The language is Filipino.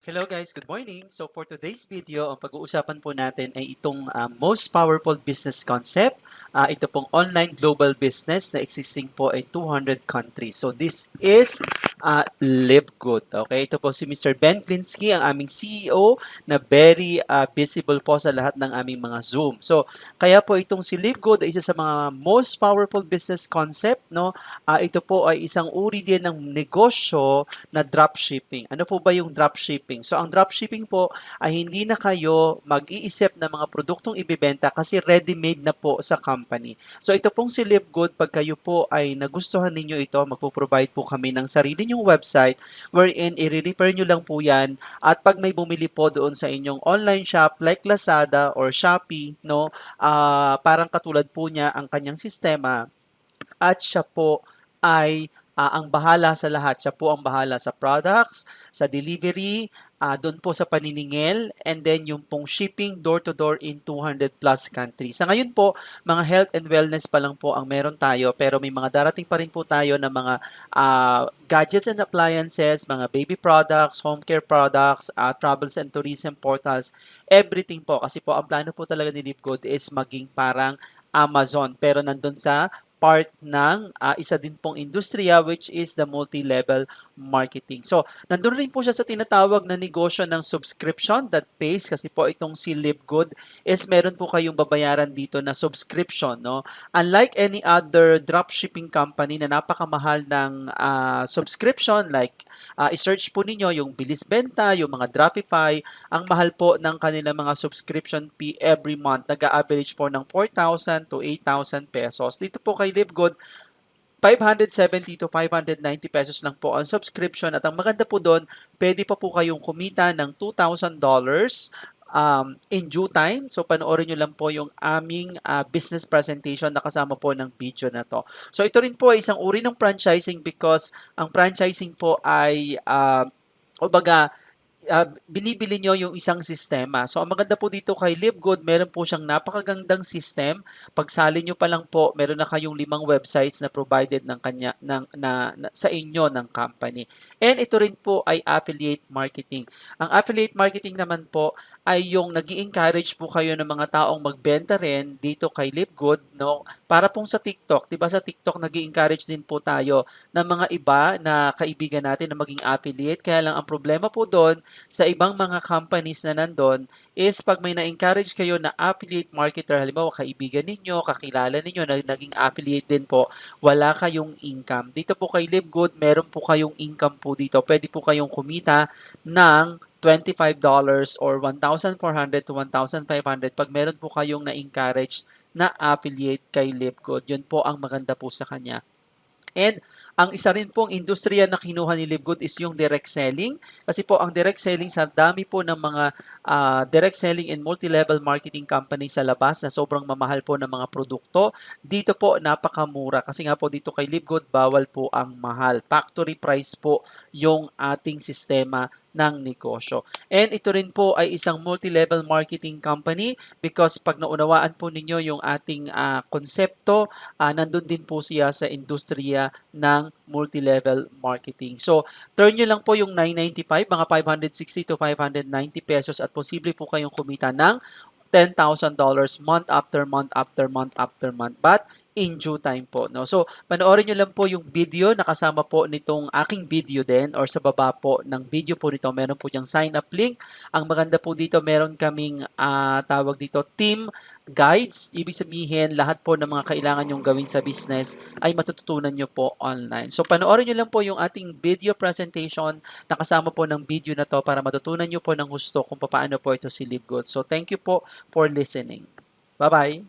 Hello guys, good morning. So for today's video, ang pag-uusapan po natin ay itong most powerful business concept. Ito pong online global business na existing po in 200 countries. So this is Live Good. Okay, ito po si Mr. Ben Klinsky, ang aming CEO na very visible po sa lahat ng aming mga Zoom. So kaya po itong si Live Good ay isa sa mga most powerful business concept, no? Ito po ay isang uri din ng negosyo na dropshipping. Ano po ba yung dropshipping? So, ang dropshipping po ay hindi na kayo mag-iisip ng mga produktong ibibenta kasi ready-made na po sa company. So, ito pong si Live Good, pag kayo po ay nagustuhan ninyo ito, magpo-provide po kami ng sarili nyong website wherein i-refer nyo lang po yan at pag may bumili po doon sa inyong online shop like Lazada or Shopee, no, parang katulad po niya ang kanyang sistema at siya po ay ang bahala sa lahat. Siya po ang bahala sa products, sa delivery, doon po sa paniningil, and then yung pong shipping door-to-door in 200 plus countries. Sa ngayon po, mga health and wellness pa lang po ang meron tayo, pero may mga darating pa rin po tayo na mga gadgets and appliances, mga baby products, home care products, travels and tourism portals, everything po. Kasi po, ang plano po talaga ni Live Good is maging parang Amazon, pero nandun sa part ng isa din pong industriya which is the multi-level marketing. So, nandun rin po siya sa tinatawag na negosyo ng subscription that pays kasi po itong si Live Good is meron po kayong babayaran dito na subscription, no? Unlike any other dropshipping company na napakamahal ng subscription like i-search po ninyo yung Bilis Benta, yung mga Dropify, ang mahal po ng kanilang mga subscription fee every month. Nag-average po ng 4,000 to 8,000 pesos. Dito po kay Live Good, 570 to 590 pesos lang po ang subscription at ang maganda po doon, pwede pa po kayong kumita ng $2,000 in due time. So panoorin nyo lang po yung aming business presentation na kasama po ng video na to. So ito rin po ay isang uri ng franchising because ang franchising po ay kumbaga binibili nyo yung isang sistema. So, ang maganda po dito kay Live Good, meron po siyang napakagandang system. Pagsali nyo pa lang po, meron na kayong 5 websites na provided ng kanya sa inyo ng company. And ito rin po ay affiliate marketing. Ang affiliate marketing naman po ay yung nag-i-encourage po kayo ng mga taong magbenta rin dito kay Live Good, no? Para pong sa TikTok, 'di ba sa TikTok nag-i-encourage din po tayo ng mga iba na kaibigan natin na maging affiliate. Kaya lang ang problema po doon sa ibang mga companies na nandun is pag may na-encourage kayo na affiliate marketer, halimbawa kaibigan ninyo, kakilala ninyo na naging affiliate din po, wala kayong income. Dito po kay Live Good, meron po kayong income po dito. Pwede po kayong kumita ng $25 or 1,400 to 1,500 pag meron po kayong na-encourage na affiliate kay Live Good. Yun po ang maganda po sa kanya. And ang isa rin pong industriya na kinuha ni Live Good is yung direct selling. Kasi po ang direct selling sa dami po ng mga direct selling and multi-level marketing company sa labas na sobrang mamahal po ng mga produkto. Dito po napakamura. Kasi nga po dito kay Live Good bawal po ang mahal. Factory price po yung ating sistema ng negosyo. And ito rin po ay isang multi-level marketing company because pag naunawaan po ninyo yung ating konsepto, nandun din po siya sa industriya ng multi-level marketing. So, turn nyo lang po yung 995, mga 560 to 590 pesos at posible po kayong kumita ng $10,000 month after month after month after month. But in due time po, no? So, panoorin nyo lang po yung video na kasama po nitong aking video din or sa baba po ng video po nito, meron po yung sign up link. Ang maganda po dito, meron kaming tawag dito team guides. Ibig sabihin, lahat po ng mga kailangan yung gawin sa business ay matututunan nyo po online. So, panoorin nyo lang po yung ating video presentation na kasama po ng video na to para matutunan nyo po ng gusto kung paano po ito si Live Good. So, thank you po for listening. Bye-bye!